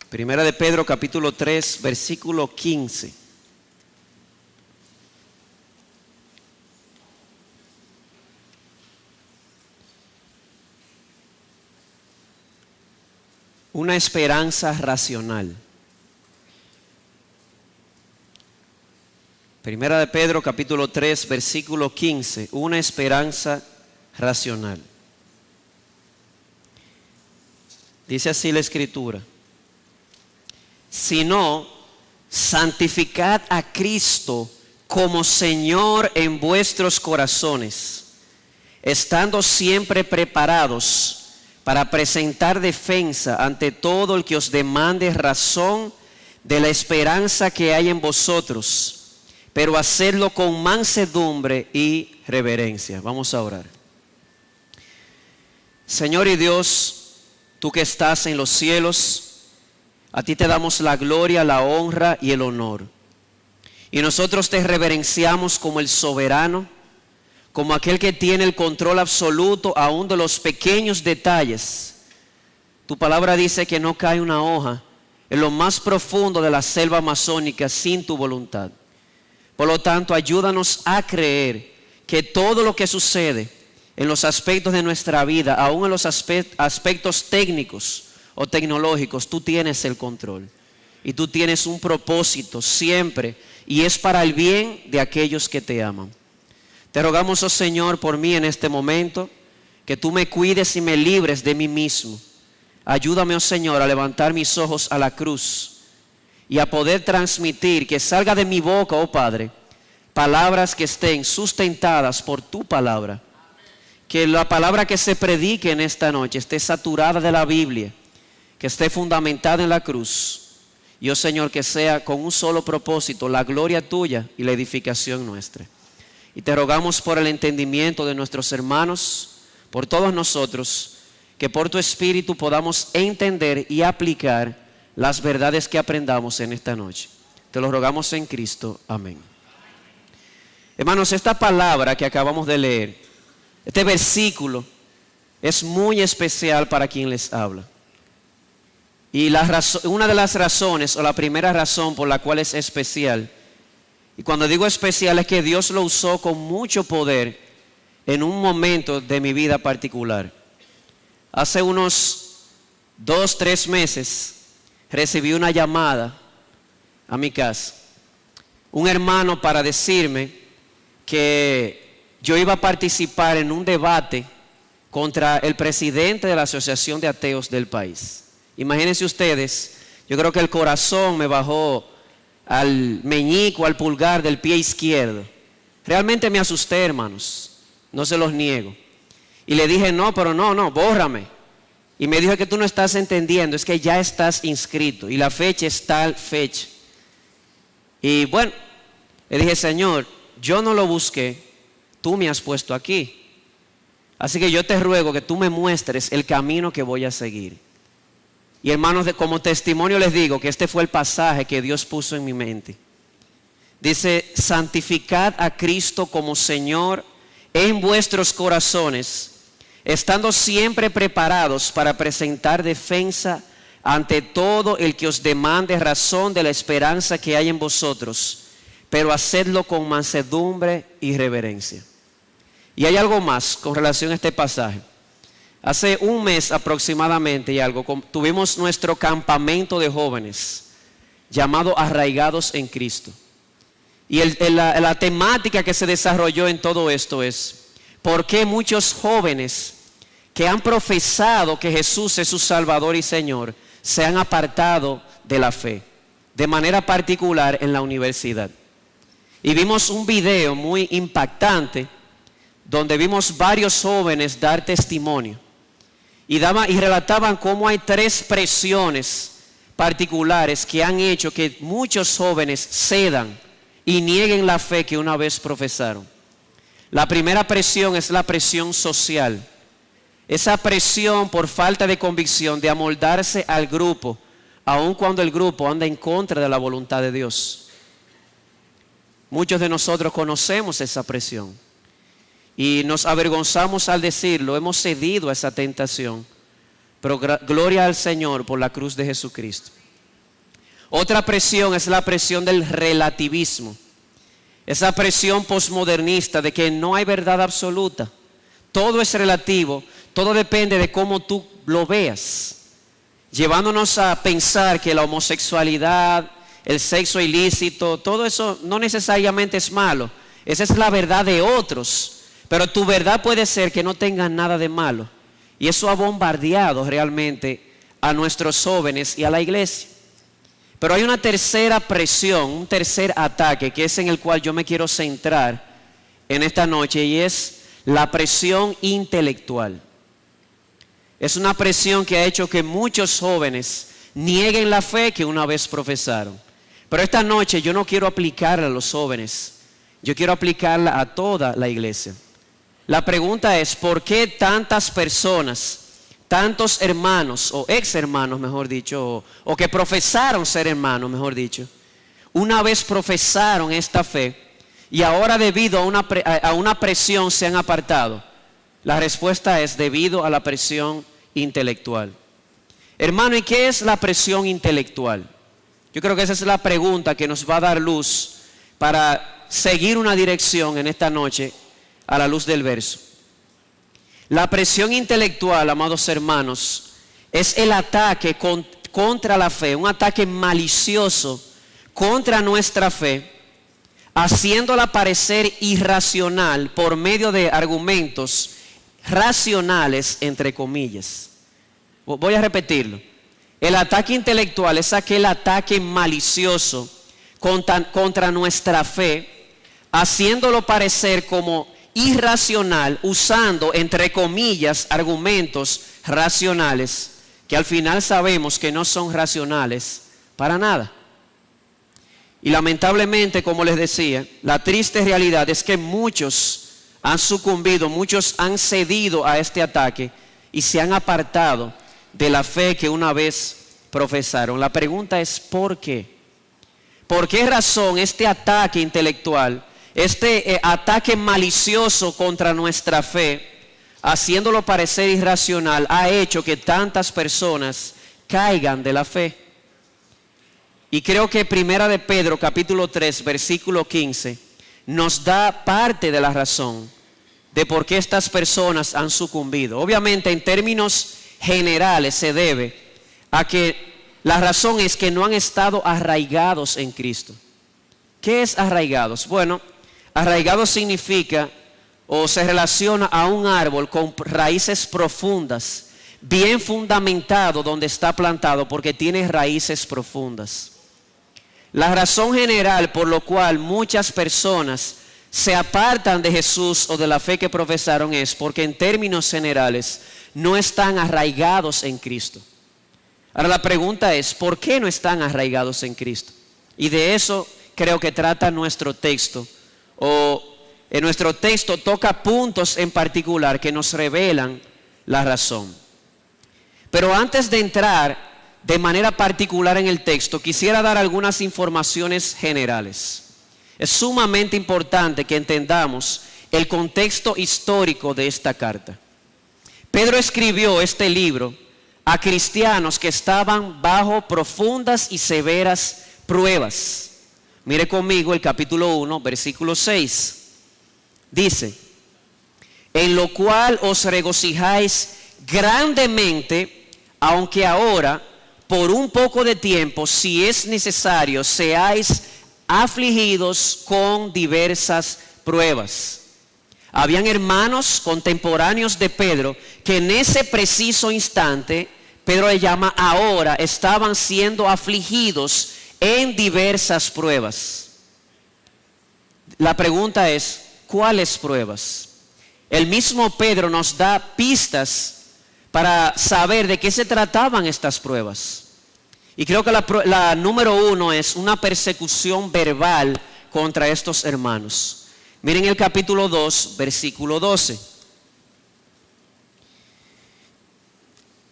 Primera de Pedro capítulo 3, versículo 15. Una esperanza racional. Primera de Pedro capítulo 3, versículo 15. Una esperanza racional. Dice así la Escritura: sino santificad a Cristo como Señor en vuestros corazones, estando siempre preparados para presentar defensa ante todo el que os demande razón de la esperanza que hay en vosotros, pero hacedlo con mansedumbre y reverencia. Vamos a orar. Señor y Dios, tú que estás en los cielos, a ti te damos la gloria, la honra y el honor. Y nosotros te reverenciamos como el soberano, como aquel que tiene el control absoluto aún de los pequeños detalles. Tu palabra dice que no cae una hoja en lo más profundo de la selva amazónica sin tu voluntad. Por lo tanto, ayúdanos a creer que todo lo que sucede en los aspectos de nuestra vida, aún en los aspectos técnicos o tecnológicos, tú tienes el control. Y tú tienes un propósito siempre, y es para el bien de aquellos que te aman. Te rogamos, oh Señor, por mí en este momento, que tú me cuides y me libres de mí mismo. Ayúdame, oh Señor, a levantar mis ojos a la cruz y a poder transmitir, que salga de mi boca, oh Padre, palabras que estén sustentadas por tu palabra. Que la palabra que se predique en esta noche esté saturada de la Biblia, que esté fundamentada en la cruz. Y, oh Señor, que sea con un solo propósito, la gloria tuya y la edificación nuestra. Y te rogamos por el entendimiento de nuestros hermanos, por todos nosotros, que por tu Espíritu podamos entender y aplicar las verdades que aprendamos en esta noche. Te lo rogamos en Cristo. Amén. Hermanos, esta palabra que acabamos de leer, este versículo, es muy especial para quien les habla. Y una de las razones, o la primera razón por la cual es especial, y cuando digo especial es que Dios lo usó con mucho poder en un momento de mi vida particular. Hace unos 2-3 meses recibí una llamada a mi casa. Un hermano para decirme que yo iba a participar en un debate contra el presidente de la Asociación de Ateos del país. Imagínense ustedes, yo creo que el corazón me bajó al meñique, al pulgar del pie izquierdo. Realmente me asusté, hermanos, no se los niego. Y le dije, no, bórrame. Y me dijo que tú no estás entendiendo, es que ya estás inscrito y la fecha es tal fecha. Y bueno, le dije, Señor, yo no lo busqué, tú me has puesto aquí. Así que yo te ruego que tú me muestres el camino que voy a seguir. Y hermanos, como testimonio les digo que este fue el pasaje que Dios puso en mi mente. Dice, santificad a Cristo como Señor en vuestros corazones, estando siempre preparados para presentar defensa ante todo el que os demande razón de la esperanza que hay en vosotros, pero hacedlo con mansedumbre y reverencia. Y hay algo más con relación a este pasaje. Hace un mes aproximadamente y algo, tuvimos nuestro campamento de jóvenes llamado Arraigados en Cristo. Y la temática que se desarrolló en todo esto es ¿por qué muchos jóvenes que han profesado que Jesús es su Salvador y Señor se han apartado de la fe? De manera particular en la universidad. Y vimos un video muy impactante donde vimos varios jóvenes dar testimonio. Y relataban cómo hay 3 presiones particulares que han hecho que muchos jóvenes cedan y nieguen la fe que una vez profesaron. La primera presión es la presión social. Esa presión por falta de convicción de amoldarse al grupo, aun cuando el grupo anda en contra de la voluntad de Dios. Muchos de nosotros conocemos esa presión. Y nos avergonzamos al decirlo, hemos cedido a esa tentación. Pero gloria al Señor por la cruz de Jesucristo. Otra presión es la presión del relativismo. Esa presión posmodernista de que no hay verdad absoluta. Todo es relativo, todo depende de cómo tú lo veas. Llevándonos a pensar que la homosexualidad, el sexo ilícito, todo eso no necesariamente es malo. Esa es la verdad de otros. Pero tu verdad puede ser que no tenga nada de malo. Y eso ha bombardeado realmente a nuestros jóvenes y a la iglesia. Pero hay una tercera presión, un tercer ataque, que es en el cual yo me quiero centrar en esta noche, y es la presión intelectual. Es una presión que ha hecho que muchos jóvenes nieguen la fe que una vez profesaron. Pero esta noche yo no quiero aplicarla a los jóvenes, yo quiero aplicarla a toda la iglesia. La pregunta es, ¿por qué tantas personas, tantos hermanos o ex hermanos, mejor dicho, o que profesaron ser hermanos, mejor dicho, una vez profesaron esta fe y ahora debido a una presión se han apartado? La respuesta es debido a la presión intelectual. Hermano, ¿y qué es la presión intelectual? Yo creo que esa es la pregunta que nos va a dar luz para seguir una dirección en esta noche a la luz del verso. La presión intelectual, amados hermanos, es el ataque contra la fe, un ataque malicioso contra nuestra fe, haciéndola parecer irracional por medio de argumentos racionales, entre comillas. Voy a repetirlo. El ataque intelectual es aquel ataque malicioso contra nuestra fe, haciéndolo parecer como irracional, usando, entre comillas, argumentos racionales, que al final sabemos que no son racionales para nada. Y lamentablemente, como les decía, la triste realidad es que muchos han sucumbido, muchos han cedido a este ataque y se han apartado de la fe que una vez profesaron. La pregunta es ¿por qué? ¿Por qué razón este ataque intelectual, este ataque malicioso contra nuestra fe, haciéndolo parecer irracional, ha hecho que tantas personas caigan de la fe? Y creo que Primera de Pedro, capítulo 3, versículo 15, nos da parte de la razón de por qué estas personas han sucumbido. Obviamente, en términos generales, se debe a que la razón es que no han estado arraigados en Cristo. ¿Qué es arraigados? Bueno, arraigado significa o se relaciona a un árbol con raíces profundas, bien fundamentado donde está plantado porque tiene raíces profundas. La razón general por la cual muchas personas se apartan de Jesús o de la fe que profesaron es porque en términos generales no están arraigados en Cristo. Ahora la pregunta es, ¿por qué no están arraigados en Cristo? Y de eso creo que trata nuestro texto, o en nuestro texto toca puntos en particular que nos revelan la razón. Pero antes de entrar de manera particular en el texto, quisiera dar algunas informaciones generales. Es sumamente importante que entendamos el contexto histórico de esta carta. Pedro escribió este libro a cristianos que estaban bajo profundas y severas pruebas. Mire conmigo el capítulo 1, versículo 6. Dice, en lo cual os regocijáis grandemente, aunque ahora, por un poco de tiempo, si es necesario, seáis afligidos con diversas pruebas. Habían hermanos contemporáneos de Pedro que en ese preciso instante, Pedro le llama ahora, estaban siendo afligidos en diversas pruebas. La pregunta es, ¿cuáles pruebas? El mismo Pedro nos da pistas para saber de qué se trataban estas pruebas. Y creo que la número 1 es una persecución verbal contra estos hermanos. Miren el capítulo 2, versículo 12.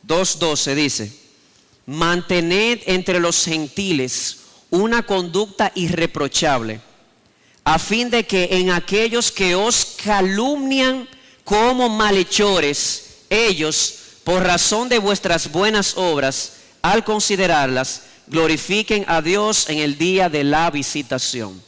2:12 dice, mantened entre los gentiles una conducta irreprochable, a fin de que en aquellos que os calumnian como malhechores, ellos, por razón de vuestras buenas obras, al considerarlas, glorifiquen a Dios en el día de la visitación.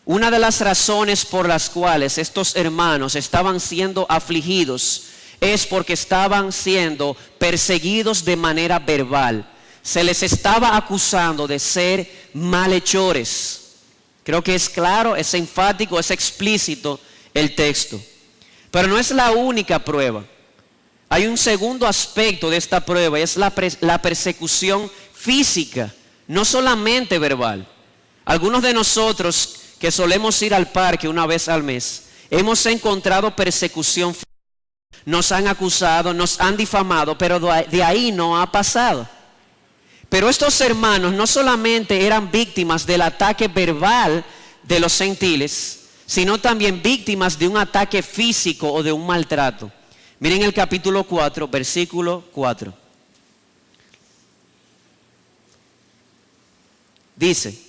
Una de las razones por las cuales estos hermanos estaban siendo afligidos es porque estaban siendo perseguidos de manera verbal. Se les estaba acusando de ser malhechores. Creo que es claro, es enfático, es explícito el texto. Pero no es la única prueba. Hay un segundo aspecto de esta prueba, y es la persecución física, no solamente verbal. Algunos de nosotros que solemos ir al parque una vez al mes, hemos encontrado persecución física. Nos han acusado, nos han difamado, pero de ahí no ha pasado. Pero estos hermanos no solamente eran víctimas del ataque verbal de los gentiles, sino también víctimas de un ataque físico o de un maltrato. Miren el capítulo 4, versículo 4. Dice: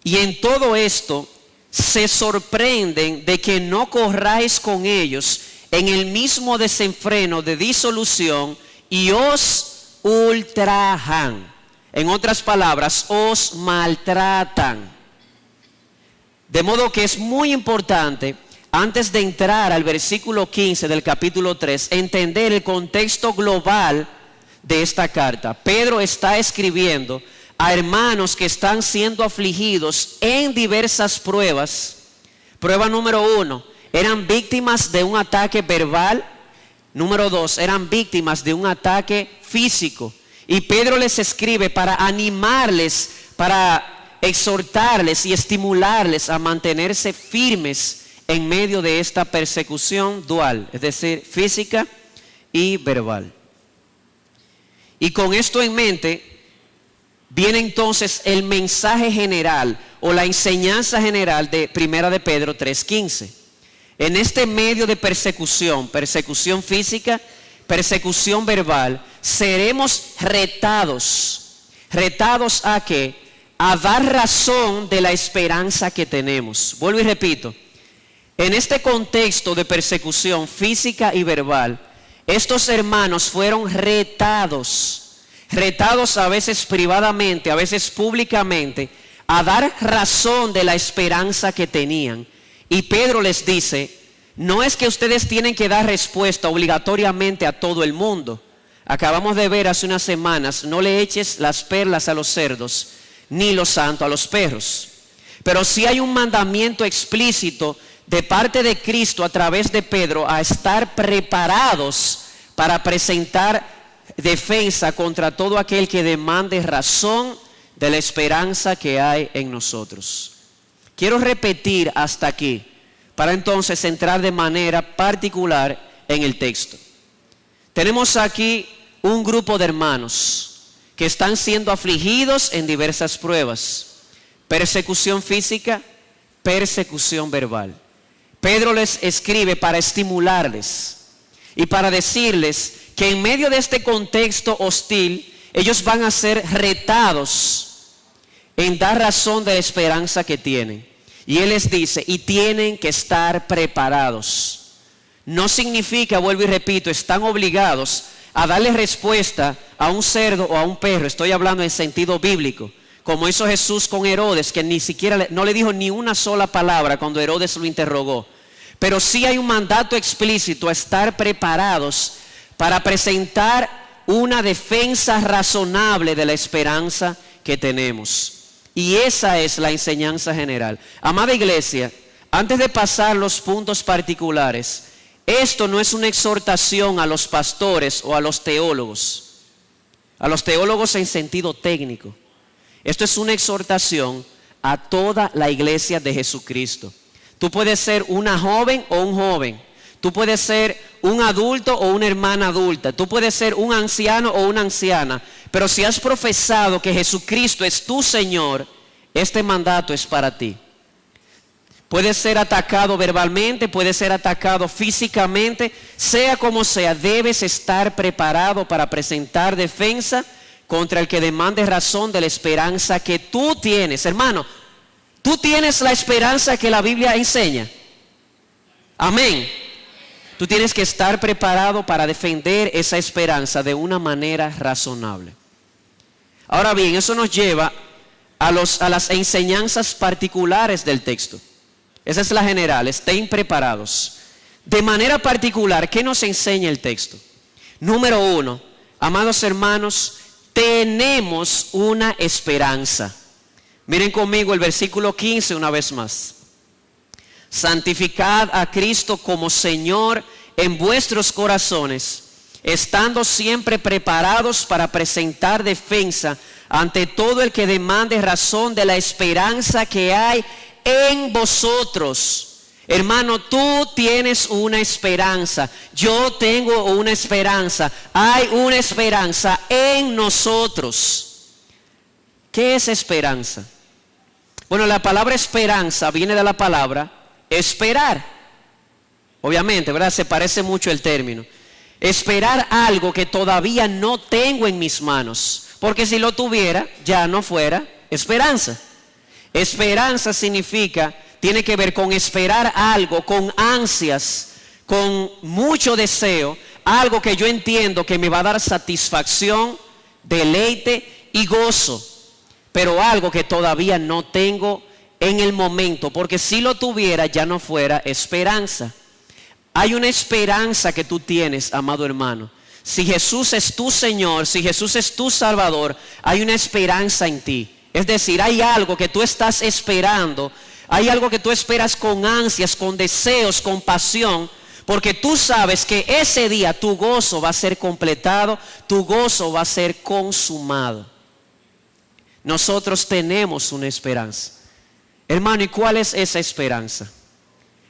y en todo esto se sorprenden de que no corráis con ellos en el mismo desenfreno de disolución y os ultrajan. En otras palabras, os maltratan. De modo que es muy importante, antes de entrar al versículo 15 del capítulo 3, entender el contexto global de esta carta. Pedro está escribiendo a hermanos que están siendo afligidos en diversas pruebas. Prueba número 1, eran víctimas de un ataque verbal. Número 2, eran víctimas de un ataque físico. Y Pedro les escribe para animarles, para exhortarles y estimularles a mantenerse firmes en medio de esta persecución dual, es decir, física y verbal. Y con esto en mente, viene entonces el mensaje general o la enseñanza general de Primera de Pedro 3:15. En este medio de persecución física, persecución verbal, seremos retados. ¿Retados a qué? A dar razón de la esperanza que tenemos. Vuelvo y repito. En este contexto de persecución física y verbal, estos hermanos fueron retados a veces privadamente, a veces públicamente, a dar razón de la esperanza que tenían. Y Pedro les dice: no es que ustedes tienen que dar respuesta obligatoriamente a todo el mundo. Acabamos de ver hace unas semanas: no le eches las perlas a los cerdos, ni lo santo a los perros. Pero sí hay un mandamiento explícito de parte de Cristo a través de Pedro a estar preparados para presentar defensa contra todo aquel que demande razón de la esperanza que hay en nosotros. Quiero repetir hasta aquí para entonces entrar de manera particular en el texto. Tenemos aquí un grupo de hermanos que están siendo afligidos en diversas pruebas: persecución física, persecución verbal. Pedro les escribe para estimularles y para decirles que en medio de este contexto hostil, ellos van a ser retados en dar razón de la esperanza que tienen. Y él les dice: y tienen que estar preparados. No significa, vuelvo y repito, están obligados a darle respuesta a un cerdo o a un perro. Estoy hablando en sentido bíblico, como hizo Jesús con Herodes, que ni siquiera no le dijo ni una sola palabra cuando Herodes lo interrogó. Pero sí hay un mandato explícito a estar preparados para presentar una defensa razonable de la esperanza que tenemos. Y esa es la enseñanza general. Amada iglesia, antes de pasar los puntos particulares, esto no es una exhortación a los pastores o a los teólogos en sentido técnico. Esto es una exhortación a toda la iglesia de Jesucristo. Tú puedes ser una joven o un joven. Tú puedes ser un adulto o una hermana adulta. Tú puedes ser un anciano o una anciana. Pero si has profesado que Jesucristo es tu Señor, este mandato es para ti. Puedes ser atacado verbalmente, puedes ser atacado físicamente. Sea como sea, debes estar preparado para presentar defensa contra el que demande razón de la esperanza que tú tienes. Hermano, tú tienes la esperanza que la Biblia enseña. Amén. Tú tienes que estar preparado para defender esa esperanza de una manera razonable. Ahora bien, eso nos lleva a las enseñanzas particulares del texto. Esa es la general, estén preparados. De manera particular, ¿qué nos enseña el texto? Número 1, amados hermanos, tenemos una esperanza. Miren conmigo el versículo 15 una vez más. Santificad a Cristo como Señor en vuestros corazones, estando siempre preparados para presentar defensa ante todo el que demande razón de la esperanza que hay en vosotros. Hermano, tú tienes una esperanza, yo tengo una esperanza, hay una esperanza en nosotros. ¿Qué es esperanza? Bueno, la palabra esperanza viene de la palabra esperar. Obviamente, ¿verdad? Se parece mucho el término. Esperar algo que todavía no tengo en mis manos, porque si lo tuviera, ya no fuera esperanza. Esperanza significa, tiene que ver con esperar algo, con ansias, con mucho deseo, algo que yo entiendo que me va a dar satisfacción, deleite y gozo, pero algo que todavía no tengo en el momento, porque si lo tuviera ya no fuera esperanza. Hay una esperanza que tú tienes, amado hermano. Si Jesús es tu Señor, si Jesús es tu Salvador, hay una esperanza en ti. Es decir, hay algo que tú estás esperando, hay algo que tú esperas con ansias, con deseos, con pasión, porque tú sabes que ese día tu gozo va a ser completado, tu gozo va a ser consumado. Nosotros tenemos una esperanza. Hermano, ¿y cuál es esa esperanza?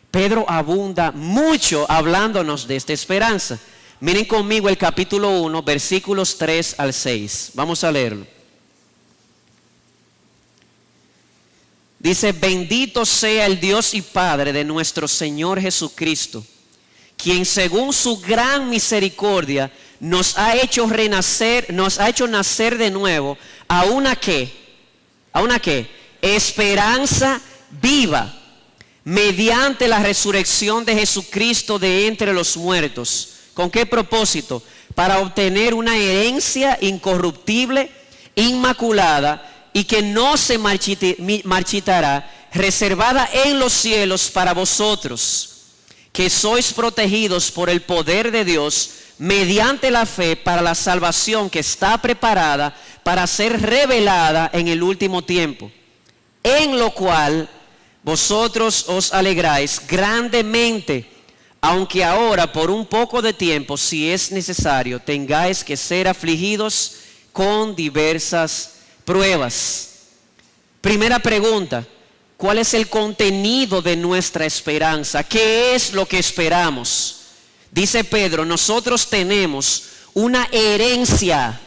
Pedro abunda mucho hablándonos de esta esperanza. Miren conmigo el capítulo 1, versículos 3 al 6. Vamos a leerlo. Dice: bendito sea el Dios y Padre de nuestro Señor Jesucristo, quien según su gran misericordia nos ha hecho renacer, nos ha hecho nacer de nuevo a una esperanza viva, mediante la resurrección de Jesucristo de entre los muertos. ¿Con qué propósito? Para obtener una herencia incorruptible, inmaculada y que no se marchitará, reservada en los cielos para vosotros, que sois protegidos por el poder de Dios mediante la fe para la salvación que está preparada para ser revelada en el último tiempo, en lo cual vosotros os alegráis grandemente, aunque ahora por un poco de tiempo, si es necesario, tengáis que ser afligidos con diversas pruebas. Primera pregunta: ¿cuál es el contenido de nuestra esperanza? ¿Qué es lo que esperamos? Dice Pedro, nosotros tenemos una herencia.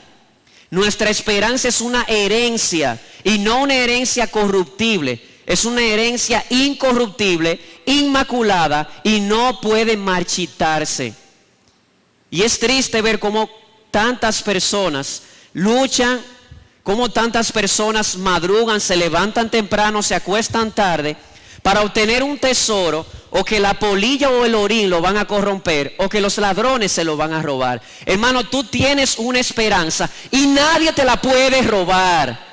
Nuestra esperanza es una herencia, y no una herencia corruptible. Es una herencia incorruptible, inmaculada, y no puede marchitarse. Y es triste ver cómo tantas personas luchan, cómo tantas personas madrugan, se levantan temprano, se acuestan tarde, para obtener un tesoro, o que la polilla o el orín lo van a corromper, o que los ladrones se lo van a robar. Hermano, tú tienes una esperanza y nadie te la puede robar.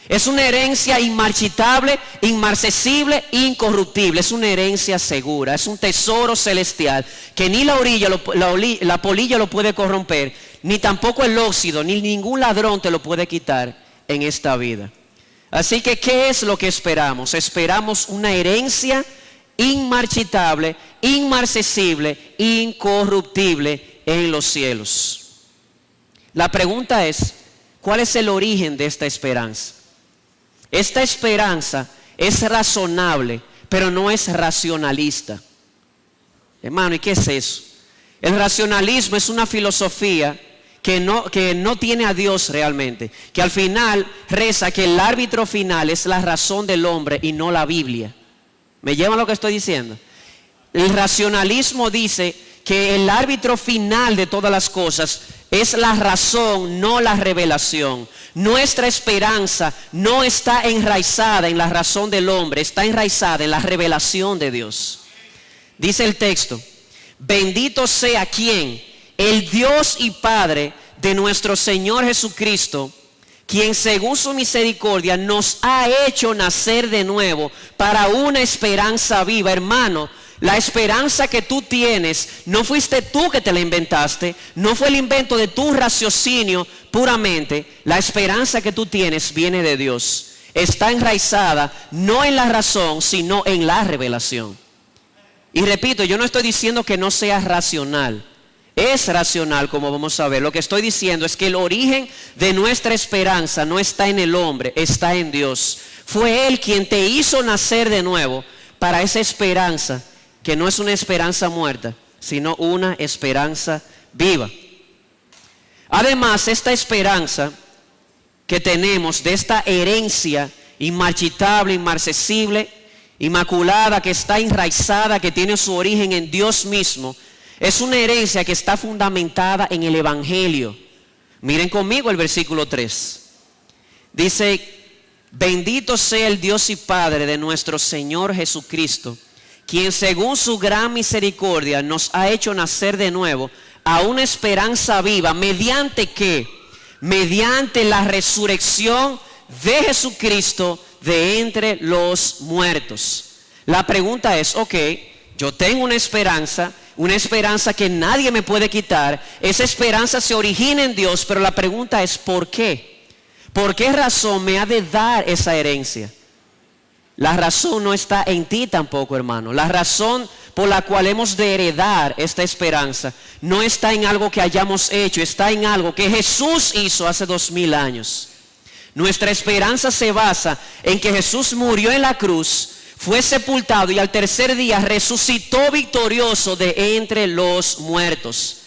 Es una herencia inmarchitable, inmarcesible, incorruptible. Es una herencia segura, es un tesoro celestial que ni la polilla lo puede corromper, ni tampoco el óxido, ni ningún ladrón te lo puede quitar en esta vida. Así que, ¿qué es lo que esperamos? Esperamos una herencia inmarchitable, inmarcesible, incorruptible en los cielos. La pregunta es, ¿cuál es el origen de esta esperanza? Esta esperanza es razonable, pero no es racionalista. Hermano, ¿y qué es eso? El racionalismo es una filosofía que no tiene a Dios realmente, que al final reza que el árbitro final es la razón del hombre y no la Biblia. ¿Me llevan lo que estoy diciendo? El racionalismo dice que el árbitro final de todas las cosas es la razón, no la revelación. Nuestra esperanza no está enraizada en la razón del hombre, está enraizada en la revelación de Dios. Dice el texto: bendito sea quien, el Dios y Padre de nuestro Señor Jesucristo, quien según su misericordia nos ha hecho nacer de nuevo para una esperanza viva. Hermano, la esperanza que tú tienes, no fuiste tú que te la inventaste, no fue el invento de tu raciocinio puramente. La esperanza que tú tienes viene de Dios. Está enraizada no en la razón, sino en la revelación. Y repito, yo no estoy diciendo que no sea racional. Es racional, como vamos a ver. Lo que estoy diciendo es que el origen de nuestra esperanza no está en el hombre, está en Dios. Fue Él quien te hizo nacer de nuevo para esa esperanza, que no es una esperanza muerta, sino una esperanza viva. Además, esta esperanza que tenemos de esta herencia inmarchitable, inmarcesible, inmaculada, que está enraizada, que tiene su origen en Dios mismo, es una herencia que está fundamentada en el Evangelio. Miren conmigo el versículo 3. Dice: bendito sea el Dios y Padre de nuestro Señor Jesucristo, quien según su gran misericordia nos ha hecho nacer de nuevo a una esperanza viva. ¿Mediante qué? Mediante la resurrección de Jesucristo de entre los muertos. La pregunta es, ok, yo tengo una esperanza que nadie me puede quitar. Esa esperanza se origina en Dios, pero la pregunta es, ¿por qué? ¿Por qué razón me ha de dar esa herencia? La razón no está en ti tampoco, hermano. La razón por la cual hemos de heredar esta esperanza no está en algo que hayamos hecho, está en algo que Jesús hizo hace 2000 años. Nuestra esperanza se basa en que Jesús murió en la cruz, fue sepultado y al tercer día resucitó victorioso de entre los muertos.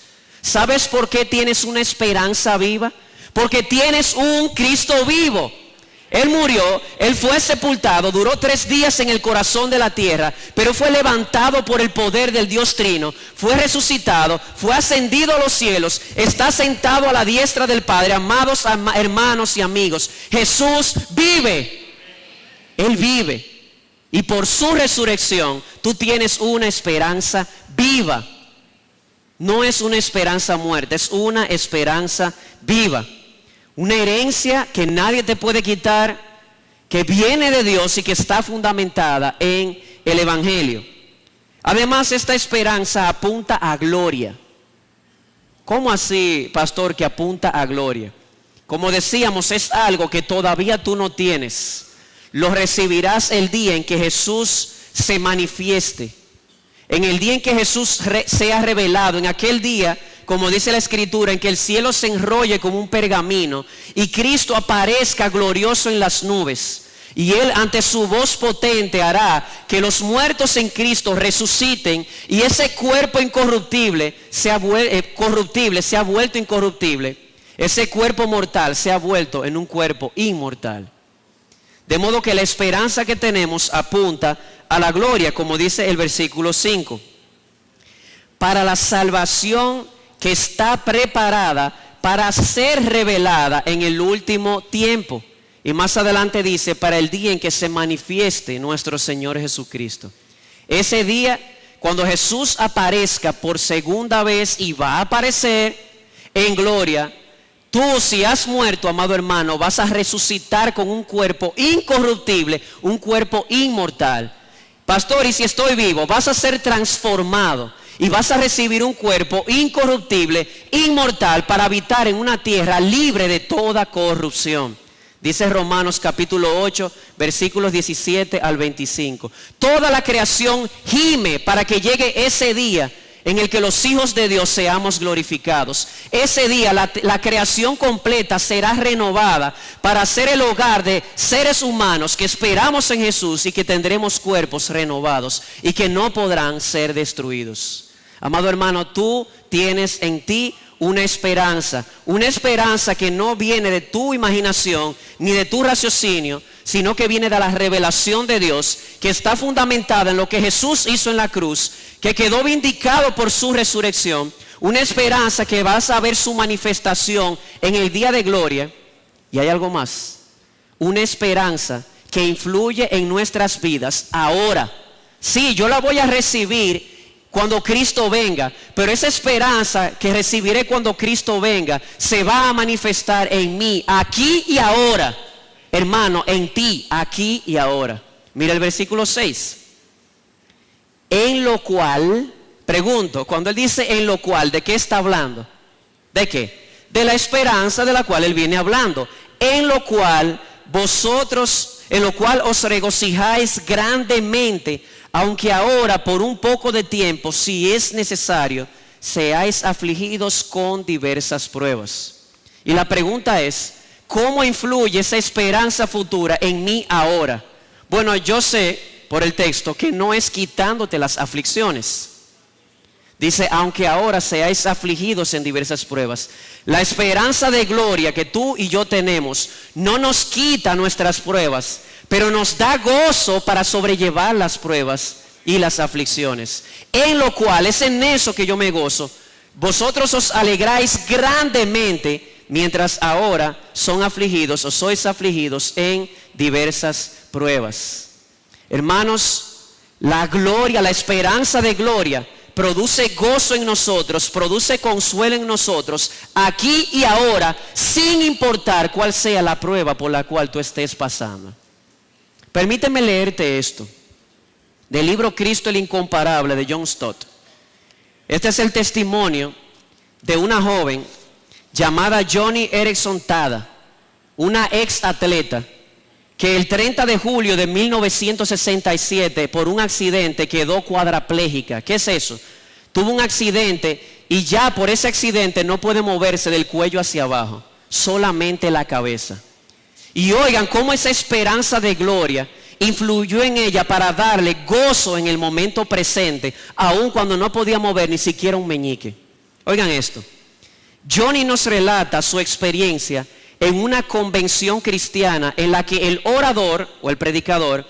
¿Sabes por qué tienes una esperanza viva? Porque tienes un Cristo vivo. Él murió, Él fue sepultado, duró 3 días en el corazón de la tierra, pero fue levantado por el poder del Dios Trino, fue resucitado, fue ascendido a los cielos, está sentado a la diestra del Padre. Amados hermanos y amigos, Jesús vive, Él vive, y por su resurrección tú tienes una esperanza viva. No es una esperanza muerta, es una esperanza viva. Una herencia que nadie te puede quitar, que viene de Dios y que está fundamentada en el Evangelio. Además, esta esperanza apunta a gloria. ¿Cómo así, pastor, que apunta a gloria? Como decíamos, es algo que todavía tú no tienes. Lo recibirás el día en que Jesús se manifieste. En el día en que Jesús sea revelado, en aquel día, como dice la Escritura, en que el cielo se enrolle como un pergamino y Cristo aparezca glorioso en las nubes. Y Él ante su voz potente hará que los muertos en Cristo resuciten y ese cuerpo incorruptible sea vuelto incorruptible. Ese cuerpo mortal se ha vuelto en un cuerpo inmortal. De modo que la esperanza que tenemos apunta a la gloria, como dice el versículo 5. Para la salvación que está preparada para ser revelada en el último tiempo. Y más adelante dice, para el día en que se manifieste nuestro Señor Jesucristo. Ese día, cuando Jesús aparezca por segunda vez, y va a aparecer en gloria, tú, si has muerto, amado hermano, vas a resucitar con un cuerpo incorruptible, un cuerpo inmortal. Pastor, y si estoy vivo, vas a ser transformado y vas a recibir un cuerpo incorruptible, inmortal, para habitar en una tierra libre de toda corrupción. Dice Romanos capítulo 8, versículos 17 al 25. Toda la creación gime para que llegue ese día en el que los hijos de Dios seamos glorificados. Ese día la creación completa será renovada para ser el hogar de seres humanos que esperamos en Jesús y que tendremos cuerpos renovados y que no podrán ser destruidos. Amado hermano, tú tienes en ti una esperanza que no viene de tu imaginación ni de tu raciocinio, sino que viene de la revelación de Dios, que está fundamentada en lo que Jesús hizo en la cruz, que quedó vindicado por su resurrección. Una esperanza que vas a ver su manifestación en el día de gloria. Y hay algo más, una esperanza que influye en nuestras vidas ahora. Sí, yo la voy a recibir cuando Cristo venga, pero esa esperanza que recibiré cuando Cristo venga se va a manifestar en mí, aquí y ahora. Hermano, en ti, aquí y ahora. Mira el versículo 6. En lo cual, pregunto, cuando él dice en lo cual, ¿de qué está hablando? ¿De qué? De la esperanza de la cual él viene hablando. En lo cual os regocijáis grandemente, aunque ahora por un poco de tiempo, si es necesario, seáis afligidos con diversas pruebas. Y la pregunta es, ¿cómo influye esa esperanza futura en mí ahora? Bueno, yo sé por el texto que no es quitándote las aflicciones. Dice, aunque ahora seáis afligidos en diversas pruebas. La esperanza de gloria que tú y yo tenemos no nos quita nuestras pruebas, pero nos da gozo para sobrellevar las pruebas y las aflicciones. En lo cual, es en eso que yo me gozo. Vosotros os alegráis grandemente, mientras ahora son afligidos o sois afligidos en diversas pruebas. Hermanos, la gloria, la esperanza de gloria produce gozo en nosotros, produce consuelo en nosotros, aquí y ahora, sin importar cuál sea la prueba por la cual tú estés pasando. Permíteme leerte esto, del libro Cristo el Incomparable de John Stott. Este es el testimonio de una joven llamada Joni Eareckson Tada, una ex atleta que el 30 de julio de 1967 por un accidente quedó cuadraplégica. ¿Qué es eso? Tuvo un accidente y ya por ese accidente no puede moverse del cuello hacia abajo, solamente la cabeza. Y oigan cómo esa esperanza de gloria influyó en ella para darle gozo en el momento presente, aun cuando no podía mover ni siquiera un meñique. Oigan esto, Joni nos relata su experiencia en una convención cristiana en la que el orador o el predicador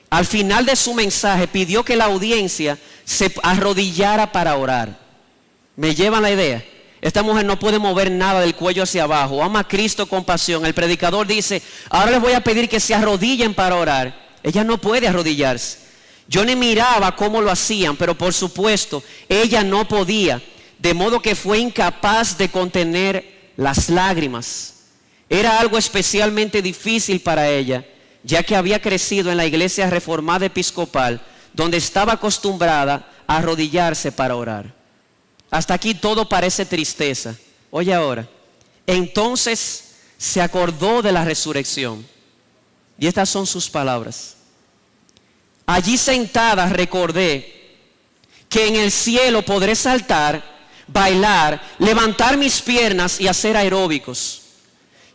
al final de su mensaje pidió que la audiencia se arrodillara para orar. ¿Me llevan la idea? Esta mujer no puede mover nada del cuello hacia abajo, ama a Cristo con pasión. El predicador dice, ahora les voy a pedir que se arrodillen para orar. Ella no puede arrodillarse. Yo ni miraba cómo lo hacían, pero por supuesto ella no podía, de modo que fue incapaz de contener las lágrimas. Era algo especialmente difícil para ella, ya que había crecido en la iglesia reformada episcopal, donde estaba acostumbrada a arrodillarse para orar. Hasta aquí todo parece tristeza. Oye ahora, entonces se acordó de la resurrección. Y estas son sus palabras. Allí sentada recordé que en el cielo podré saltar, bailar, levantar mis piernas y hacer aeróbicos.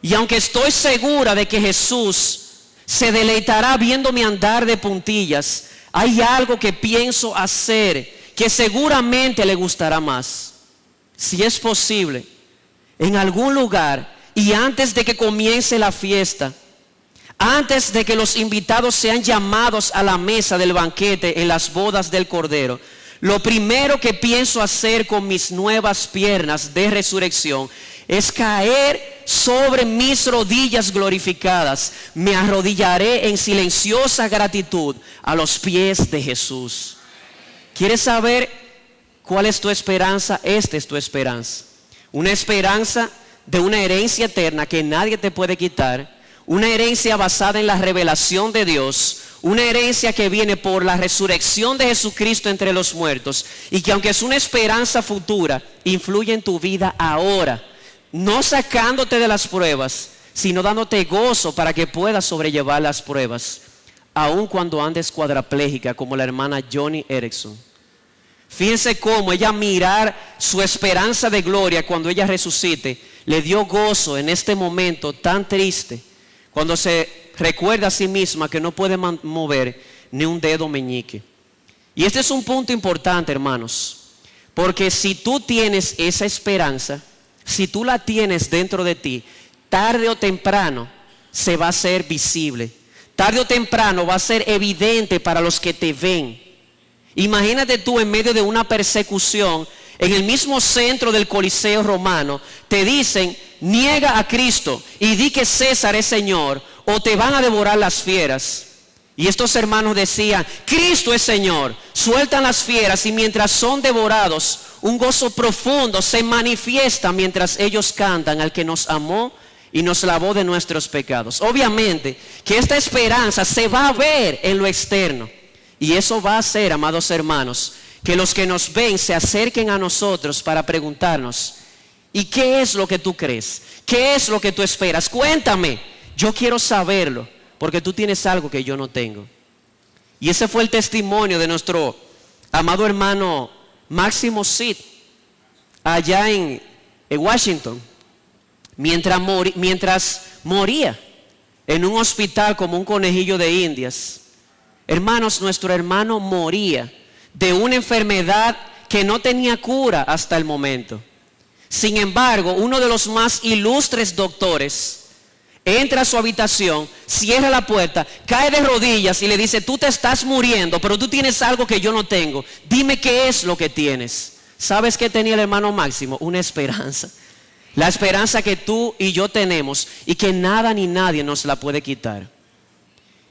Y aunque estoy segura de que Jesús se deleitará viéndome andar de puntillas, hay algo que pienso hacer que seguramente le gustará más. Si es posible, en algún lugar y antes de que comience la fiesta, antes de que los invitados sean llamados a la mesa del banquete en las bodas del Cordero, lo primero que pienso hacer con mis nuevas piernas de resurrección es caer sobre mis rodillas glorificadas. Me arrodillaré en silenciosa gratitud a los pies de Jesús. ¿Quieres saber cuál es tu esperanza? Esta es tu esperanza. Una esperanza de una herencia eterna que nadie te puede quitar. Una herencia basada en la revelación de Dios. Una herencia que viene por la resurrección de Jesucristo entre los muertos. Y que aunque es una esperanza futura, influye en tu vida ahora. No sacándote de las pruebas, sino dándote gozo para que puedas sobrellevar las pruebas. Aun cuando andes cuadraplégica como la hermana Joni Eareckson. Fíjense cómo ella mirar su esperanza de gloria cuando ella resucite, le dio gozo en este momento tan triste, cuando se recuerda a sí misma que no puede mover ni un dedo meñique. Y este es un punto importante, hermanos, porque si tú tienes esa esperanza, si tú la tienes dentro de ti, tarde o temprano se va a hacer visible. Tarde o temprano va a ser evidente para los que te ven. Imagínate tú en medio de una persecución, en el mismo centro del Coliseo romano, te dicen, niega a Cristo y di que César es Señor, o te van a devorar las fieras. Y estos hermanos decían, Cristo es Señor. Sueltan las fieras y mientras son devorados, un gozo profundo se manifiesta mientras ellos cantan al que nos amó y nos lavó de nuestros pecados. Obviamente que esta esperanza se va a ver en lo externo. Y eso va a hacer, amados hermanos, que los que nos ven se acerquen a nosotros para preguntarnos, ¿y qué es lo que tú crees? ¿Qué es lo que tú esperas? Cuéntame, yo quiero saberlo, porque tú tienes algo que yo no tengo. Y ese fue el testimonio de nuestro amado hermano Máximo Sid, allá en Washington, mientras moría en un hospital como un conejillo de indias. Hermanos, nuestro hermano moría de una enfermedad que no tenía cura hasta el momento. Sin embargo, uno de los más ilustres doctores entra a su habitación, cierra la puerta, cae de rodillas y le dice, tú te estás muriendo, pero tú tienes algo que yo no tengo. Dime qué es lo que tienes. ¿Sabes qué tenía el hermano Máximo? Una esperanza. La esperanza que tú y yo tenemos y que nada ni nadie nos la puede quitar.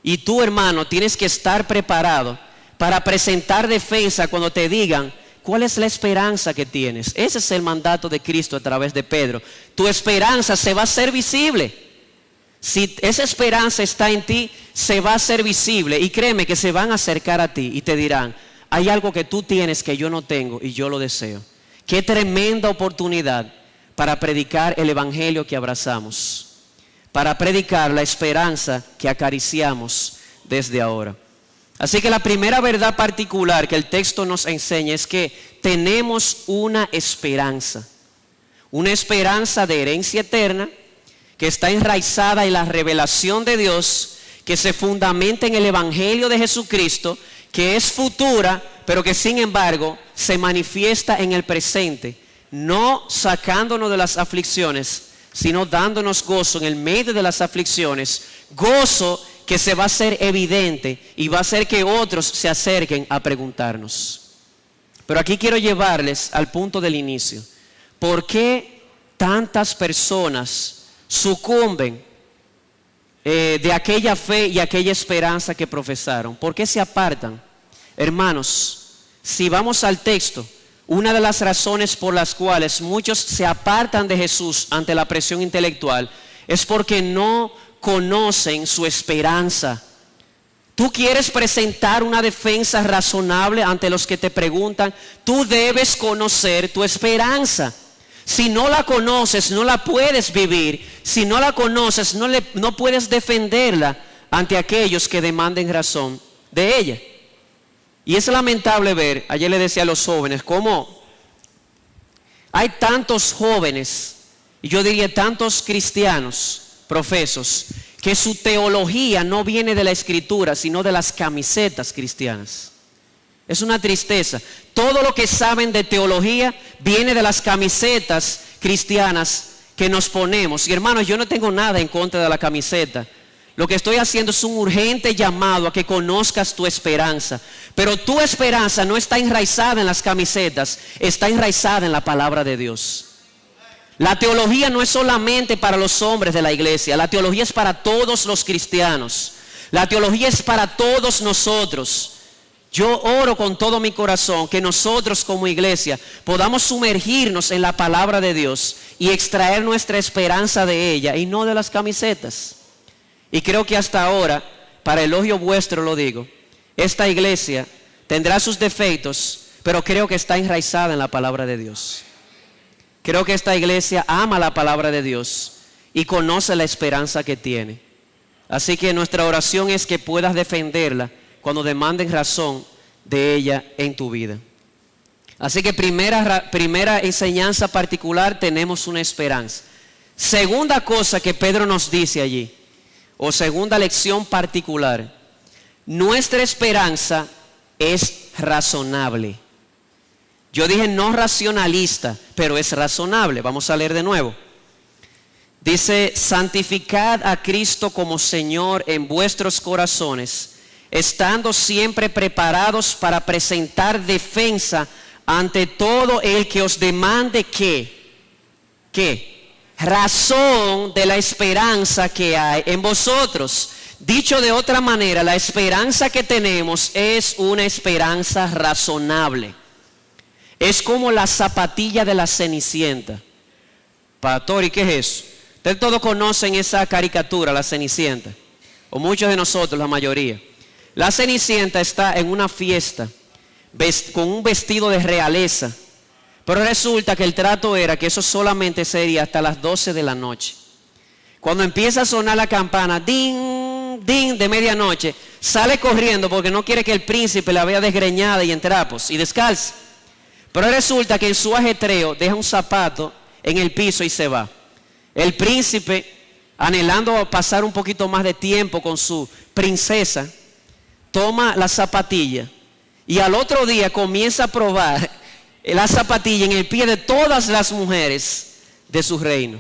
Y tú, hermano, tienes que estar preparado para presentar defensa cuando te digan cuál es la esperanza que tienes. Ese es el mandato de Cristo a través de Pedro. Tu esperanza se va a hacer visible. Si esa esperanza está en ti, se va a hacer visible. Y créeme que se van a acercar a ti y te dirán, hay algo que tú tienes que yo no tengo y yo lo deseo. Qué tremenda oportunidad para predicar el evangelio que abrazamos, para predicar la esperanza que acariciamos desde ahora. Así que la primera verdad particular que el texto nos enseña es que tenemos una esperanza de herencia eterna que está enraizada en la revelación de Dios, que se fundamenta en el evangelio de Jesucristo, que es futura, pero que sin embargo se manifiesta en el presente, no sacándonos de las aflicciones, sino dándonos gozo en el medio de las aflicciones, gozo que se va a hacer evidente y va a hacer que otros se acerquen a preguntarnos. Pero aquí quiero llevarles al punto del inicio. ¿Por qué tantas personas sucumben de aquella fe y aquella esperanza que profesaron? ¿Por qué se apartan? Hermanos, si vamos al texto, una de las razones por las cuales muchos se apartan de Jesús ante la presión intelectual es porque no conocen su esperanza. Tú quieres presentar una defensa razonable ante los que te preguntan, tú debes conocer tu esperanza. Si no la conoces, no la puedes vivir. Si no la conoces, no puedes defenderla ante aquellos que demanden razón de ella. Y es lamentable ver, ayer le decía a los jóvenes, cómo hay tantos jóvenes, y yo diría tantos cristianos profesos, que su teología no viene de la escritura, sino de las camisetas cristianas. Es una tristeza. Todo lo que saben de teología viene de las camisetas cristianas que nos ponemos. Y hermanos, yo no tengo nada en contra de la camiseta. Lo que estoy haciendo es un urgente llamado a que conozcas tu esperanza. Pero tu esperanza no está enraizada en las camisetas, está enraizada en la palabra de Dios. La teología no es solamente para los hombres de la iglesia, la teología es para todos los cristianos. La teología es para todos nosotros. Yo oro con todo mi corazón que nosotros como iglesia podamos sumergirnos en la palabra de Dios y extraer nuestra esperanza de ella y no de las camisetas. Y creo que hasta ahora, para elogio vuestro lo digo, esta iglesia tendrá sus defectos, pero creo que está enraizada en la palabra de Dios. Creo que esta iglesia ama la palabra de Dios y conoce la esperanza que tiene. Así que nuestra oración es que puedas defenderla cuando demanden razón de ella en tu vida. Así que primera enseñanza particular, tenemos una esperanza. Segunda cosa que Pedro nos dice allí, o segunda lección particular, nuestra esperanza es razonable. Yo dije no racionalista, pero es razonable. Vamos a leer de nuevo. Dice, santificad a Cristo como Señor en vuestros corazones, estando siempre preparados para presentar defensa ante todo el que os demande ¿qué? razón de la esperanza que hay en vosotros. Dicho de otra manera, la esperanza que tenemos es una esperanza razonable. Es como la zapatilla de la Cenicienta. Pastor, ¿y qué es eso? Ustedes todos conocen esa caricatura, la Cenicienta, o muchos de nosotros, la mayoría. La Cenicienta está en una fiesta con un vestido de realeza, pero resulta que el trato era que eso solamente sería hasta las 12 de la noche. Cuando empieza a sonar la campana, ding, ding, de medianoche, sale corriendo porque no quiere que el príncipe la vea desgreñada y en trapos y descalza. Pero resulta que en su ajetreo deja un zapato en el piso y se va. El príncipe, anhelando pasar un poquito más de tiempo con su princesa, toma la zapatilla y al otro día comienza a probar la zapatilla en el pie de todas las mujeres de su reino.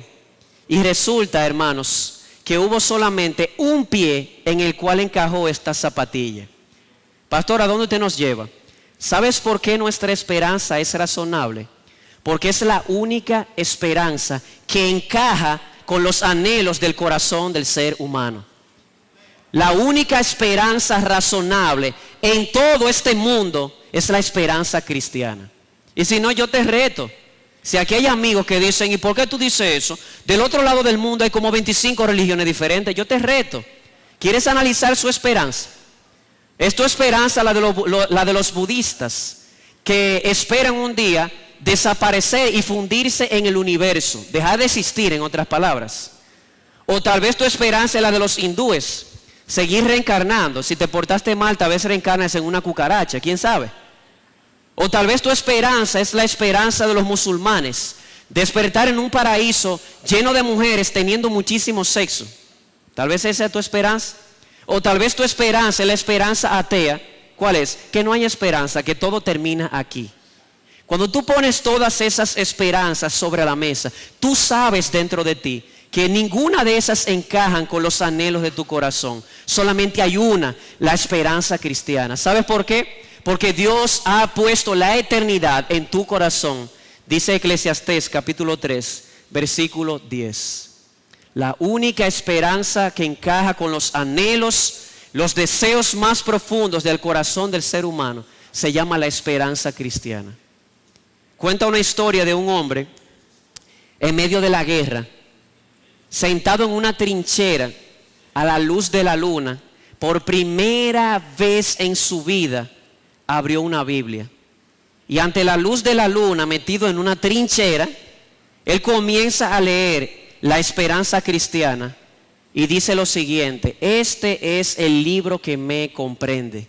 Y resulta, hermanos, que hubo solamente un pie en el cual encajó esta zapatilla. Pastor, ¿a dónde usted nos lleva? ¿Sabes por qué nuestra esperanza es razonable? Porque es la única esperanza que encaja con los anhelos del corazón del ser humano. La única esperanza razonable en todo este mundo es la esperanza cristiana. Y si no, yo te reto. Si aquí hay amigos que dicen, ¿y por qué tú dices eso? Del otro lado del mundo hay como 25 religiones diferentes. Yo te reto. ¿Quieres analizar su esperanza? Es tu esperanza la de los budistas, que esperan un día desaparecer y fundirse en el universo, dejar de existir, en otras palabras. O tal vez tu esperanza es la de los hindúes, seguir reencarnando. Si te portaste mal, tal vez reencarnas en una cucaracha, quién sabe. O tal vez tu esperanza es la esperanza de los musulmanes, despertar en un paraíso lleno de mujeres teniendo muchísimo sexo. Tal vez esa es tu esperanza. O tal vez tu esperanza es la esperanza atea. ¿Cuál es? Que no hay esperanza, que todo termina aquí. Cuando tú pones todas esas esperanzas sobre la mesa, tú sabes dentro de ti que ninguna de esas encajan con los anhelos de tu corazón. Solamente hay una, la esperanza cristiana. ¿Sabes por qué? Porque Dios ha puesto la eternidad en tu corazón. Dice Eclesiastés capítulo 3, versículo 10. La única esperanza que encaja con los anhelos, los deseos más profundos del corazón del ser humano, se llama la esperanza cristiana. Cuenta una historia de un hombre en medio de la guerra, sentado en una trinchera a la luz de la luna. Por primera vez en su vida abrió una Biblia y ante la luz de la luna, metido en una trinchera, él comienza a leer la esperanza cristiana y dice lo siguiente: este es el libro que me comprende.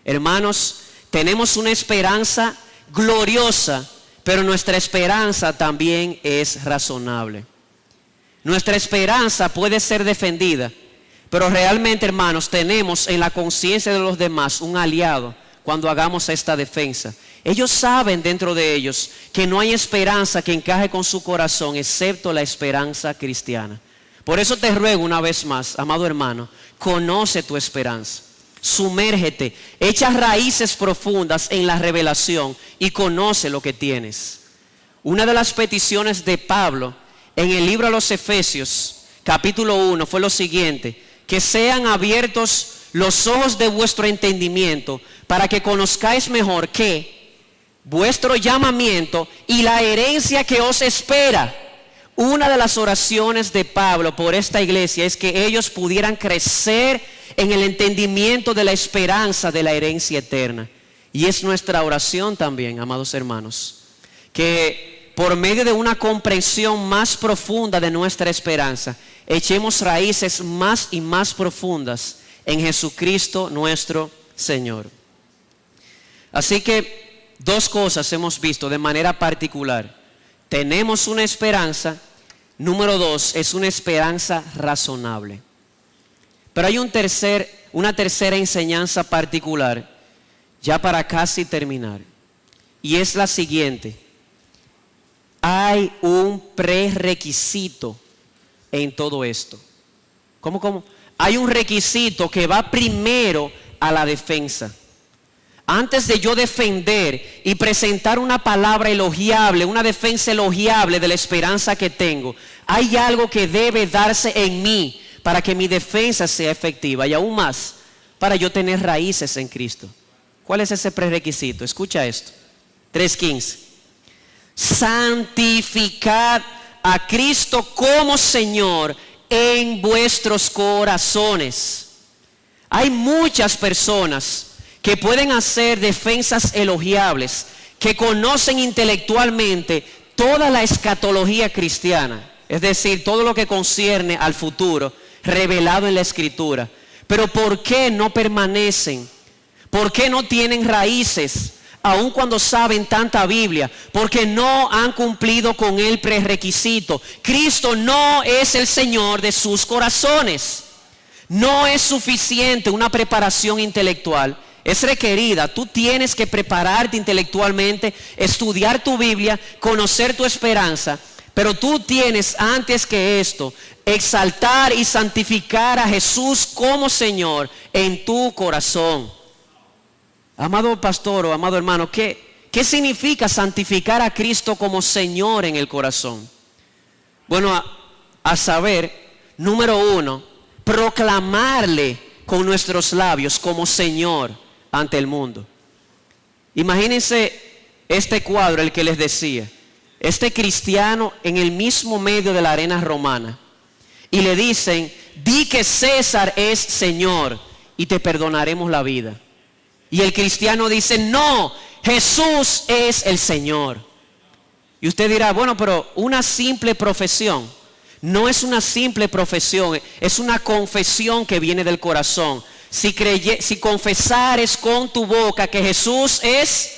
Hermanos, tenemos una esperanza gloriosa, pero nuestra esperanza también es razonable. Nuestra esperanza puede ser defendida, pero realmente, hermanos, tenemos en la conciencia de los demás un aliado cuando hagamos esta defensa. Ellos saben dentro de ellos que no hay esperanza que encaje con su corazón excepto la esperanza cristiana. Por eso te ruego una vez más, amado hermano, conoce tu esperanza. Sumérgete, echa raíces profundas en la revelación y conoce lo que tienes. Una de las peticiones de Pablo en el libro a los Efesios, capítulo 1, fue lo siguiente: que sean abiertos los ojos de vuestro entendimiento para que conozcáis mejor que vuestro llamamiento y la herencia que os espera. Una de las oraciones de Pablo por esta iglesia es que ellos pudieran crecer en el entendimiento de la esperanza de la herencia eterna. Y es nuestra oración también, amados hermanos, que por medio de una comprensión más profunda de nuestra esperanza, echemos raíces más y más profundas en Jesucristo nuestro Señor. Así que dos cosas hemos visto de manera particular. Tenemos una esperanza. Número dos, es una esperanza razonable. Pero hay una tercera enseñanza particular, ya para casi terminar, y es la siguiente: hay un prerequisito en todo esto. ¿Cómo? Hay un requisito que va primero a la defensa. antes de yo defender y presentar una palabra elogiable, una defensa elogiable de la esperanza que tengo, hay algo que debe darse en mí para que mi defensa sea efectiva y aún más, para yo tener raíces en Cristo. ¿Cuál es ese prerequisito? Escucha esto. 3:15. Santificad a Cristo como Señor en vuestros corazones. Hay muchas personas que pueden hacer defensas elogiables, que conocen intelectualmente toda la escatología cristiana, es decir, todo lo que concierne al futuro revelado en la Escritura. Pero ¿por qué no permanecen? ¿Por qué no tienen raíces? Aun cuando saben tanta Biblia, porque no han cumplido con el prerequisito. Cristo no es el Señor de sus corazones. No es suficiente una preparación intelectual. Es requerida. Tú tienes que prepararte intelectualmente, estudiar tu Biblia, conocer tu esperanza. Pero tú tienes, antes que esto, exaltar y santificar a Jesús como Señor en tu corazón. Amado pastor o amado hermano, ¿qué significa santificar a Cristo como Señor en el corazón? Bueno, a saber, número 1, proclamarle con nuestros labios como Señor ante el mundo. Imagínense este cuadro, el que les decía. Este cristiano en el mismo medio de la arena romana. Y le dicen, di que César es Señor y te perdonaremos la vida. Y el cristiano dice, no, Jesús es el Señor. Y usted dirá, bueno, pero una simple profesión. No es una simple profesión, es una confesión que viene del corazón. Si confesares con tu boca que Jesús es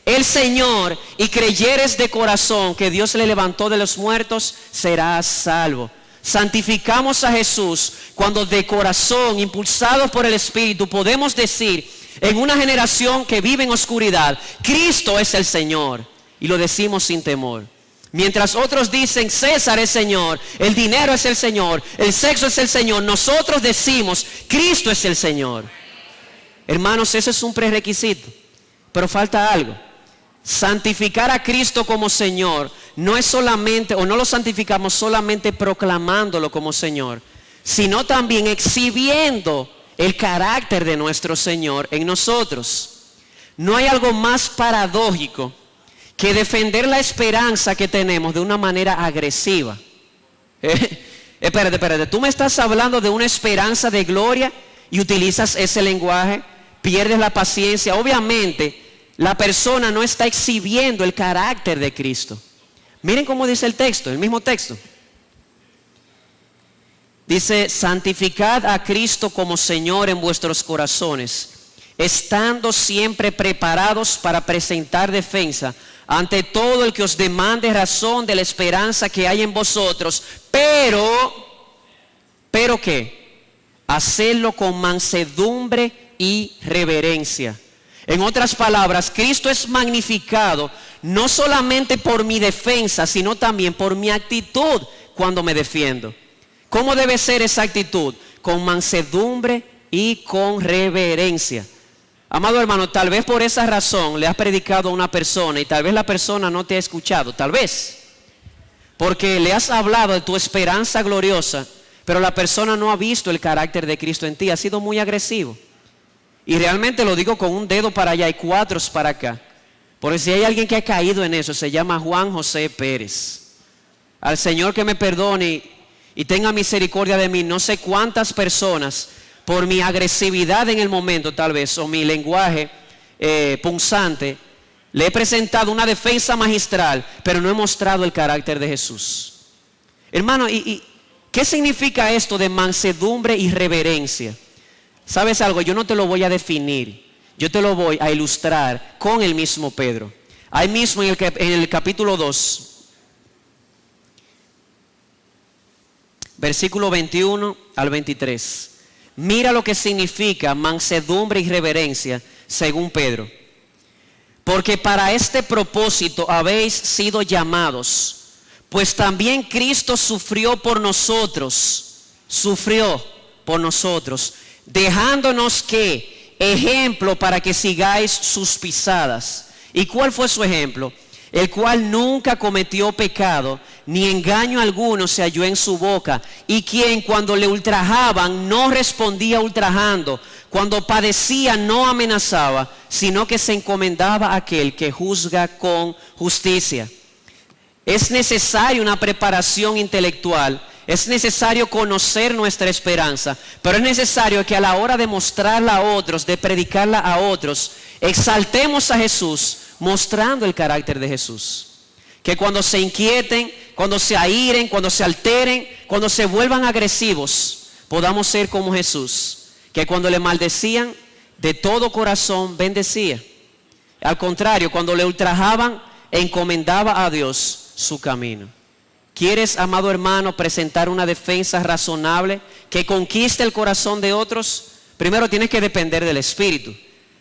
el Señor y creyeres de corazón que Dios le levantó de los muertos, serás salvo. Santificamos a Jesús cuando de corazón, impulsados por el Espíritu, podemos decir en una generación que vive en oscuridad, Cristo es el Señor, y lo decimos sin temor. Mientras otros dicen César es Señor, el dinero es el Señor, el sexo es el Señor, nosotros decimos Cristo es el Señor. Hermanos, ese es un prerequisito, pero falta algo. Santificar a Cristo como Señor no es solamente, o no lo santificamos solamente proclamándolo como Señor, sino también exhibiendo el carácter de nuestro Señor en nosotros. No hay algo más paradójico que defender la esperanza que tenemos de una manera agresiva. Espérate, tú me estás hablando de una esperanza de gloria y utilizas ese lenguaje, pierdes la paciencia. Obviamente la persona no está exhibiendo el carácter de Cristo. Miren cómo dice el texto, el mismo texto. Dice, santificad a Cristo como Señor en vuestros corazones, estando siempre preparados para presentar defensa ante todo el que os demande razón de la esperanza que hay en vosotros, pero ¿qué? Hacedlo con mansedumbre y reverencia. En otras palabras, Cristo es magnificado no solamente por mi defensa, sino también por mi actitud cuando me defiendo. ¿Cómo debe ser esa actitud? Con mansedumbre y con reverencia. Amado hermano, tal vez por esa razón le has predicado a una persona y tal vez la persona no te ha escuchado, tal vez. Porque le has hablado de tu esperanza gloriosa, pero la persona no ha visto el carácter de Cristo en ti, ha sido muy agresivo. Y realmente lo digo con un dedo para allá y 4 para acá. Porque si hay alguien que ha caído en eso, se llama Juan José Pérez. Al Señor que me perdone y tenga misericordia de mí. No sé cuántas personas, por mi agresividad en el momento tal vez, o mi lenguaje punzante, le he presentado una defensa magistral, pero no he mostrado el carácter de Jesús. Hermano, ¿y qué significa esto de mansedumbre y reverencia? ¿Sabes algo? Yo no te lo voy a definir, yo te lo voy a ilustrar con el mismo Pedro. Ahí mismo en el capítulo 2, versículo 21 al 23. Mira lo que significa mansedumbre y reverencia según Pedro. Porque para este propósito habéis sido llamados, pues también Cristo sufrió por nosotros, dejándonos que ejemplo para que sigáis sus pisadas. ¿Y cuál fue su ejemplo? El cual nunca cometió pecado, ni engaño alguno se halló en su boca, y quien cuando le ultrajaban no respondía ultrajando, cuando padecía no amenazaba, sino que se encomendaba a aquel que juzga con justicia. Es necesaria una preparación intelectual, es necesario conocer nuestra esperanza, pero es necesario que a la hora de mostrarla a otros, de predicarla a otros, exaltemos a Jesús, mostrando el carácter de Jesús. Que cuando se inquieten, cuando se airen, cuando se alteren, cuando se vuelvan agresivos, podamos ser como Jesús, que cuando le maldecían, de todo corazón bendecía. Al contrario, cuando le ultrajaban, encomendaba a Dios su camino. ¿Quieres, amado hermano, presentar una defensa razonable que conquiste el corazón de otros? Primero tienes que depender del Espíritu.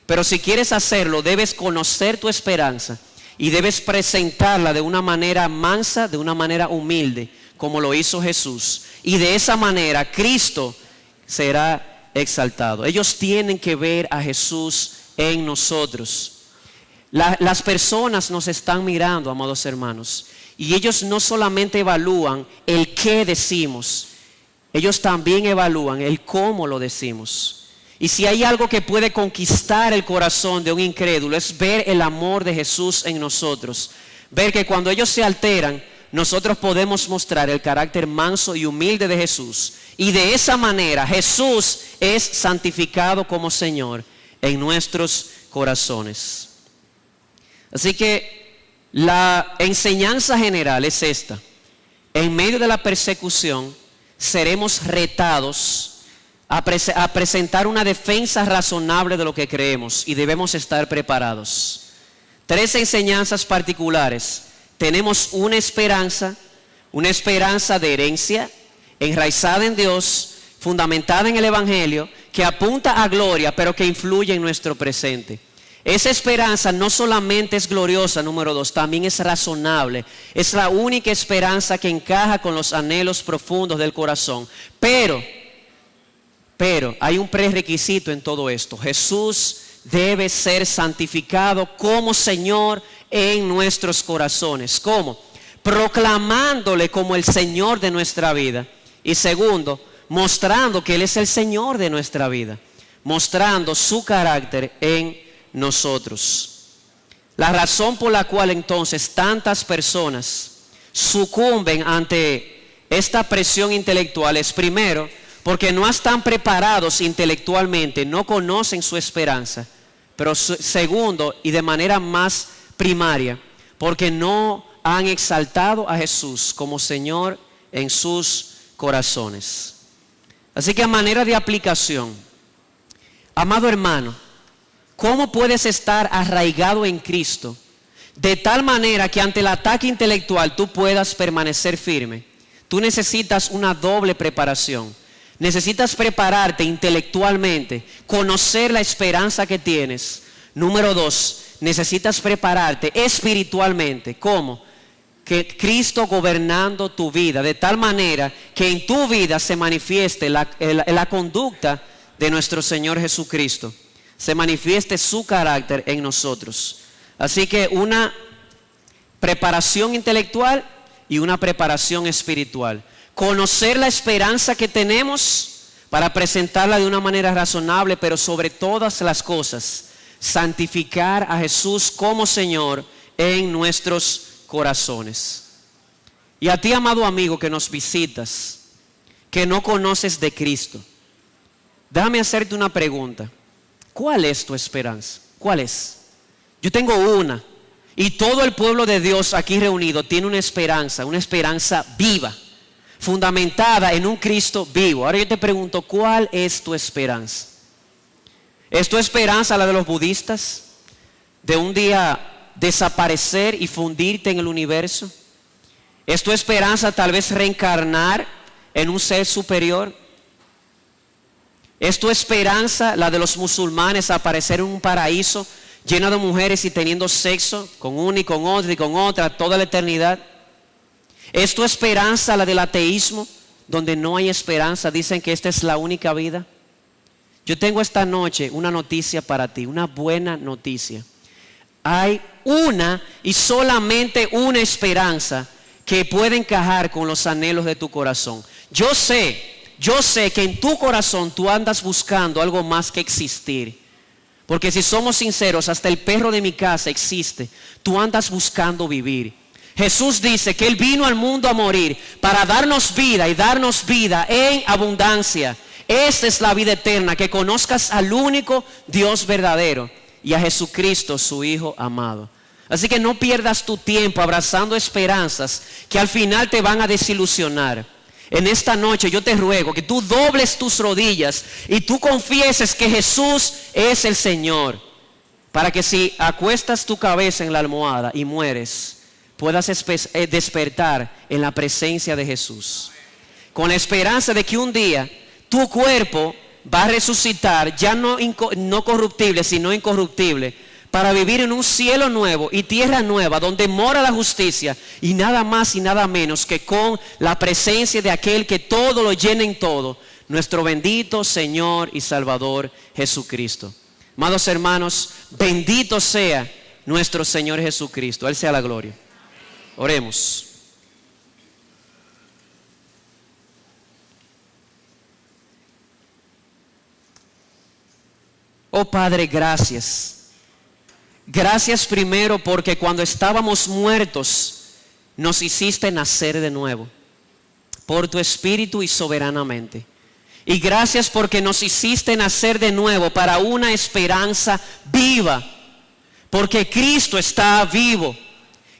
Pero si quieres hacerlo, debes conocer tu esperanza y debes presentarla de una manera mansa, de una manera humilde, como lo hizo Jesús. Y de esa manera Cristo será exaltado. Ellos tienen que ver a Jesús en nosotros. Las personas nos están mirando, amados hermanos, y ellos no solamente evalúan el qué decimos, ellos también evalúan el cómo lo decimos. Y si hay algo que puede conquistar el corazón de un incrédulo, es ver el amor de Jesús en nosotros. Ver que cuando ellos se alteran, nosotros podemos mostrar el carácter manso y humilde de Jesús. Y de esa manera Jesús es santificado como Señor en nuestros corazones. Así que la enseñanza general es esta. En medio de la persecución seremos retados a presentar una defensa razonable de lo que creemos y debemos estar preparados. 3 enseñanzas particulares. Tenemos una esperanza de herencia, enraizada en Dios, fundamentada en el Evangelio, que apunta a gloria, pero que influye en nuestro presente. Esa esperanza no solamente es gloriosa, número 2, también es razonable. Es la única esperanza que encaja con los anhelos profundos del corazón. Pero hay un prerequisito en todo esto. Jesús debe ser santificado como Señor en nuestros corazones. ¿Cómo? Proclamándole como el Señor de nuestra vida. Y segundo, mostrando que Él es el Señor de nuestra vida. Mostrando su carácter en nosotros. La razón por la cual entonces tantas personas sucumben ante esta presión intelectual es, primero, porque no están preparados intelectualmente, no conocen su esperanza. Pero segundo, y de manera más primaria, porque no han exaltado a Jesús como Señor en sus corazones. Así que a manera de aplicación, amado hermano, ¿cómo puedes estar arraigado en Cristo de tal manera que ante el ataque intelectual tú puedas permanecer firme? Tú necesitas una doble preparación. Necesitas prepararte intelectualmente, conocer la esperanza que tienes. Número 2, necesitas prepararte espiritualmente. ¿Cómo? Que Cristo gobernando tu vida, de tal manera que en tu vida se manifieste la conducta de nuestro Señor Jesucristo. Se manifieste su carácter en nosotros. Así que una preparación intelectual y una preparación espiritual. Conocer la esperanza que tenemos para presentarla de una manera razonable, pero sobre todas las cosas, santificar a Jesús como Señor en nuestros corazones. Y a ti, amado amigo, que nos visitas, que no conoces de Cristo, déjame hacerte una pregunta. ¿Cuál es tu esperanza? ¿Cuál es? Yo tengo una. Y todo el pueblo de Dios aquí reunido tiene una esperanza viva, fundamentada en un Cristo vivo. Ahora yo te pregunto, ¿cuál es tu esperanza? ¿Es tu esperanza la de los budistas? ¿De un día desaparecer y fundirte en el universo? ¿Es tu esperanza tal vez reencarnar en un ser superior? ¿Es tu esperanza la de los musulmanes aparecer en un paraíso lleno de mujeres y teniendo sexo con una y con otra y con otra toda la eternidad? ¿Es tu esperanza la del ateísmo, donde no hay esperanza? Dicen que esta es la única vida. Yo tengo esta noche una noticia para ti, una buena noticia. Hay una y solamente una esperanza que puede encajar con los anhelos de tu corazón. Yo sé que en tu corazón tú andas buscando algo más que existir. Porque si somos sinceros, hasta el perro de mi casa existe. Tú andas buscando vivir. Jesús dice que Él vino al mundo a morir para darnos vida y darnos vida en abundancia. Esta es la vida eterna, que conozcas al único Dios verdadero y a Jesucristo, su Hijo amado. Así que no pierdas tu tiempo abrazando esperanzas que al final te van a desilusionar. En esta noche yo te ruego que tú dobles tus rodillas y tú confieses que Jesús es el Señor, para que si acuestas tu cabeza en la almohada y mueres, puedas despertar en la presencia de Jesús, con la esperanza de que un día tu cuerpo va a resucitar, ya no corruptible, sino incorruptible, para vivir en un cielo nuevo y tierra nueva, donde mora la justicia, y nada más y nada menos que con la presencia de aquel que todo lo llena en todo, nuestro bendito Señor y Salvador Jesucristo. Amados hermanos, bendito sea nuestro Señor Jesucristo. A Él sea la gloria. Oremos. Oh Padre, gracias. Gracias primero porque cuando estábamos muertos nos hiciste nacer de nuevo por tu Espíritu y soberanamente. Y gracias porque nos hiciste nacer de nuevo para una esperanza viva, porque Cristo está vivo.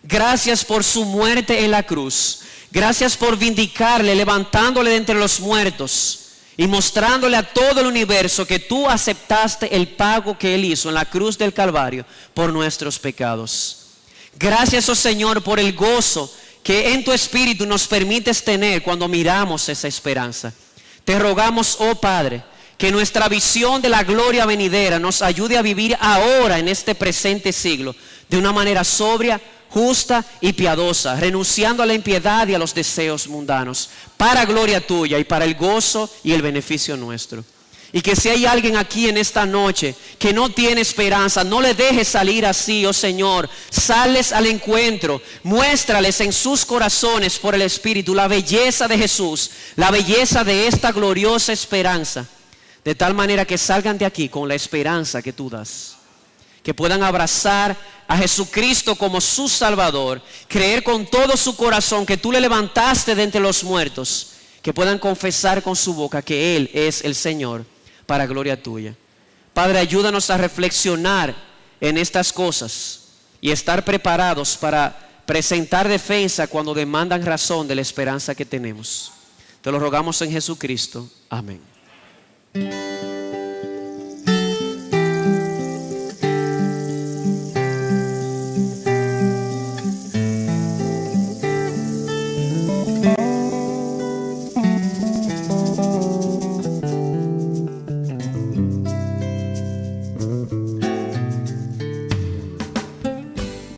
Gracias por su muerte en la cruz. Gracias por vindicarle, levantándole de entre los muertos y mostrándole a todo el universo que tú aceptaste el pago que Él hizo en la cruz del Calvario por nuestros pecados. Gracias, oh Señor, por el gozo que en tu Espíritu nos permites tener cuando miramos esa esperanza. Te rogamos, oh Padre, que nuestra visión de la gloria venidera nos ayude a vivir ahora en este presente siglo de una manera sobria, justa y piadosa, renunciando a la impiedad y a los deseos mundanos, para gloria tuya y para el gozo y el beneficio nuestro. Y que si hay alguien aquí en esta noche que no tiene esperanza, no le dejes salir así, oh Señor. Sales al encuentro, muéstrales en sus corazones por el Espíritu la belleza de Jesús, la belleza de esta gloriosa esperanza, de tal manera que salgan de aquí con la esperanza que tú das. Que puedan abrazar a Jesucristo como su Salvador, creer con todo su corazón que tú le levantaste de entre los muertos, que puedan confesar con su boca que Él es el Señor, para gloria tuya. Padre, ayúdanos a reflexionar en estas cosas y estar preparados para presentar defensa cuando demandan razón de la esperanza que tenemos. Te lo rogamos en Jesucristo. Amén.